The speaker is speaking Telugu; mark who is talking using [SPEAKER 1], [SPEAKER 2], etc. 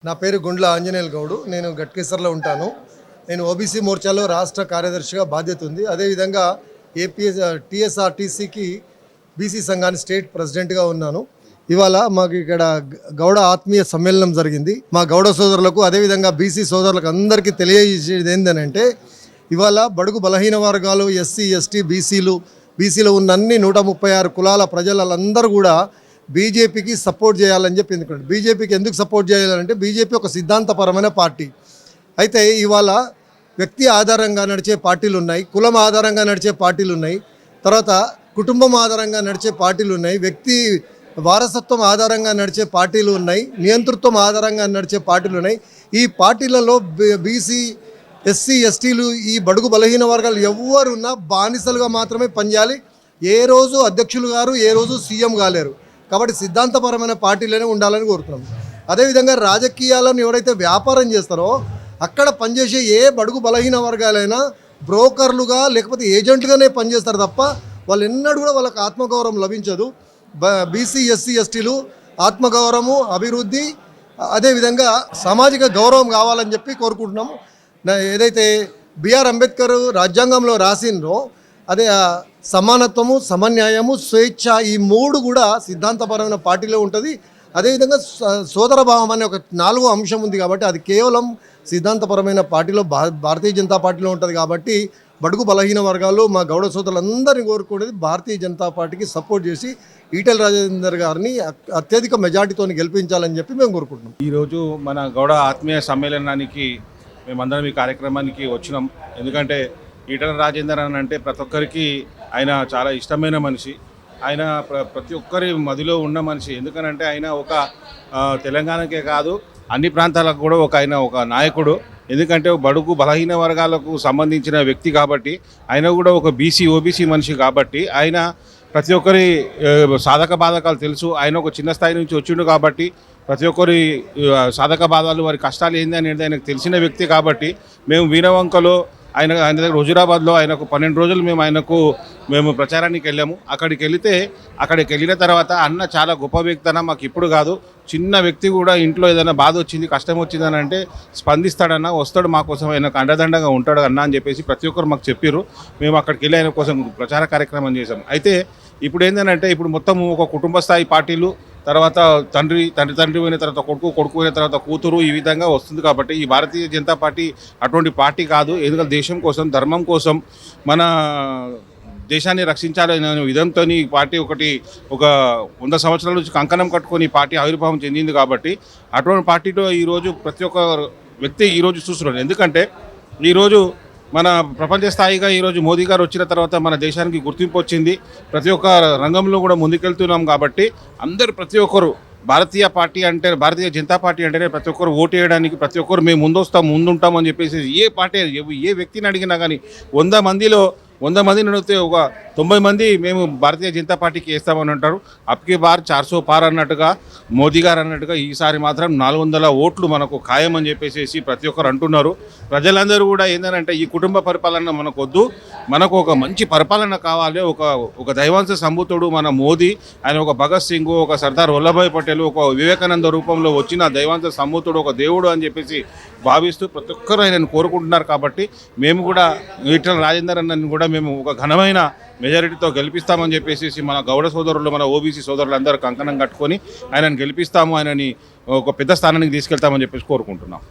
[SPEAKER 1] నా పేరు గుండ్ల ఆంజనేయులు గౌడు. నేను గట్కేసర్లో ఉంటాను. నేను ఓబీసీ మోర్చాలో రాష్ట్ర కార్యదర్శిగా బాధ్యత ఉంది. అదేవిధంగా టీఎస్ఆర్టీసీకి బీసీ సంఘాన్ని స్టేట్ ప్రెసిడెంట్గా ఉన్నాను. ఇవాళ మాకు ఇక్కడ గౌడ ఆత్మీయ సమ్మేళనం జరిగింది. మా గౌడ సోదరులకు అదేవిధంగా బీసీ సోదరులకు అందరికీ తెలియజేసేది ఏంటంటే, ఇవాళ బడుగు బలహీన వర్గాలు, ఎస్సీ ఎస్టీ బీసీలో ఉన్న అన్ని 136 కులాల ప్రజలందరూ కూడా బీజేపీకి సపోర్ట్ చేయాలని చెప్పి ఎందుకంటే బీజేపీకి ఎందుకు సపోర్ట్ చేయాలంటే బీజేపీ ఒక సిద్ధాంతపరమైన పార్టీ. అయితే ఇవాళ వ్యక్తి ఆధారంగా నడిచే పార్టీలు ఉన్నాయి, కులం ఆధారంగా నడిచే పార్టీలు ఉన్నాయి, తర్వాత కుటుంబం ఆధారంగా నడిచే పార్టీలు ఉన్నాయి, వ్యక్తి వారసత్వం ఆధారంగా నడిచే పార్టీలు ఉన్నాయి, నియంతృత్వం ఆధారంగా నడిచే పార్టీలు ఉన్నాయి. ఈ పార్టీలలో బీసీ ఎస్సీ ఎస్టీలు ఈ బడుగు బలహీన వర్గాలు ఎవరున్నా బానిసలుగా మాత్రమే పనిచేయాలి. ఏ రోజు అధ్యక్షులు గారు ఏ రోజు సీఎం కాలేరు. కాబట్టి సిద్ధాంతపరమైన పార్టీలోనే ఉండాలని కోరుతున్నాం. అదేవిధంగా రాజకీయాలను ఎవరైతే వ్యాపారం చేస్తారో అక్కడ పనిచేసే ఏ బడుగు బలహీన వర్గాలైనా బ్రోకర్లుగా లేకపోతే ఏజెంట్గానే పనిచేస్తారు తప్ప వాళ్ళు ఎన్నడూ కూడా వాళ్ళకి ఆత్మగౌరవం లభించదు. బీసీ ఎస్సీ ఎస్టీలు ఆత్మగౌరవము, అభివృద్ధి, అదేవిధంగా సామాజిక గౌరవం కావాలని చెప్పి కోరుకుంటున్నాము. ఏదైతే బిఆర్ అంబేద్కర్ రాజ్యాంగంలో రాసిండ్రో అదే సమానత్వము, సమన్యాయము, స్వేచ్ఛ, ఈ 3 కూడా సిద్ధాంతపరమైన పార్టీలో ఉంటుంది. అదేవిధంగా సోదర భావం అనే ఒక 4వ అంశం ఉంది. కాబట్టి అది కేవలం సిద్ధాంతపరమైన పార్టీలో భారతీయ జనతా పార్టీలో ఉంటుంది. కాబట్టి బడుగు బలహీన వర్గాలు మా గౌడ సోదరులందరినీ కోరుకునేది భారతీయ జనతా పార్టీకి సపోర్ట్ చేసి ఈటెల రాజేందర్ గారిని అత్యధిక మెజార్టీతో గెలిపించాలని చెప్పి మేము కోరుకుంటున్నాం.
[SPEAKER 2] ఈరోజు మన గౌడ ఆత్మీయ సమ్మేళనానికి మేమందరం ఈ కార్యక్రమానికి వచ్చినాం. ఎందుకంటే ఈటెల రాజేందర్ అని అంటే ప్రతి ఒక్కరికి ఆయన చాలా ఇష్టమైన మనిషి. ఆయన ప్రతి ఒక్కరి మదిలో ఉన్న మనిషి. ఎందుకనంటే ఆయన ఒక తెలంగాణకే కాదు అన్ని ప్రాంతాలకు కూడా ఆయన ఒక నాయకుడు. ఎందుకంటే బడుగు బలహీన వర్గాలకు సంబంధించిన వ్యక్తి కాబట్టి, ఆయన కూడా ఒక ఓబీసీ మనిషి కాబట్టి ఆయన ప్రతి ఒక్కరి సాధక బాధకాలు తెలుసు. ఆయన ఒక చిన్న స్థాయి నుంచి వచ్చిండు కాబట్టి ప్రతి ఒక్కరి సాధక బాధలు, వారి కష్టాలు ఏంది అనేది ఆయనకు తెలిసిన వ్యక్తి కాబట్టి మేము వీరవంకలో ఆయన దగ్గర హుజురాబాద్లో ఆయనకు 12 రోజులు మేము ప్రచారానికి వెళ్ళాము. అక్కడికి వెళ్ళిన తర్వాత అన్న చాలా గొప్ప వ్యక్తి అన్న, మాకు ఇప్పుడు కాదు, చిన్న వ్యక్తి కూడా ఇంట్లో ఏదైనా బాధ వచ్చింది, కష్టం వచ్చిందని అంటే స్పందిస్తాడన్న, వస్తాడు, మా కోసం ఆయనకు అండదండగా ఉంటాడు అన్న అని చెప్పేసి ప్రతి ఒక్కరు మాకు చెప్పారు. మేము అక్కడికి వెళ్ళి ఆయన కోసం ప్రచార కార్యక్రమం చేశాం. అయితే ఇప్పుడు ఏంటంటే ఇప్పుడు మొత్తం ఒక కుటుంబ స్థాయి పార్టీలు, తర్వాత తండ్రి పోయిన తర్వాత కొడుకు పోయిన తర్వాత కూతురు, ఈ విధంగా వస్తుంది. కాబట్టి ఈ భారతీయ జనతా పార్టీ అటువంటి పార్టీ కాదు. ఎందుకంటే దేశం కోసం, ధర్మం కోసం, మన దేశాన్ని రక్షించాలనే విధంతో ఈ పార్టీ ఒక 100 సంవత్సరాల నుంచి కంకణం కట్టుకొని ఈ పార్టీ ఆవిర్భావం చెందింది. కాబట్టి అటువంటి పార్టీలో ఈరోజు ప్రతి ఒక్క వ్యక్తి ఈరోజు చూస్తున్నారు. ఎందుకంటే ఈరోజు మన ప్రపంచ స్థాయిగా ఈరోజు మోదీ గారు వచ్చిన తర్వాత మన దేశానికి గుర్తింపు వచ్చింది. ప్రతి ఒక్క రంగంలో కూడా ముందుకెళ్తున్నాం. కాబట్టి ప్రతి ఒక్కరు భారతీయ జనతా పార్టీ అంటేనే ప్రతి ఒక్కరు ఓటు వేయడానికి ప్రతి ఒక్కరు మేము ముందుంటామని చెప్పేసి ఏ వ్యక్తిని అడిగినా కానీ 100 మందిని అడిగితే ఒక 90 మంది మేము భారతీయ జనతా పార్టీకి వేస్తామని అంటారు. అప్కి బార్ 400 పార్ అన్నట్టుగా మోదీ గారు అన్నట్టుగా ఈసారి మాత్రం 400 ఓట్లు మనకు ఖాయమని చెప్పేసి ప్రతి ఒక్కరు అంటున్నారు. ప్రజలందరూ కూడా ఏంటంటే ఈ కుటుంబ పరిపాలన మనకు వద్దు, మనకు ఒక మంచి పరిపాలన కావాలి. ఒక దైవాంశ సంభూతుడు మన మోదీ, ఆయన ఒక భగత్ సింగ్, ఒక సర్దార్ వల్లభాయ్ పటేల్, ఒక వివేకానంద రూపంలో వచ్చిన దైవాంశ సంభూతుడు, ఒక దేవుడు అని చెప్పేసి భావిస్తూ ప్రతి ఒక్కరు ఆయనను కోరుకుంటున్నారు. కాబట్టి మేము కూడా ఈటెల రాజేందర్ అన్నని కూడా మేము ఒక ఘనమైన మెజారిటీతో గెలిపిస్తామని చెప్పేసి మన గౌడ సోదరులు, మన ఓబీసీ సోదరులందరూ కంకణం కట్టుకొని ఆయనను గెలిపిస్తాము, ఆయనని ఒక పెద్ద స్థానానికి తీసుకెళ్తామని చెప్పేసి కోరుకుంటున్నాం.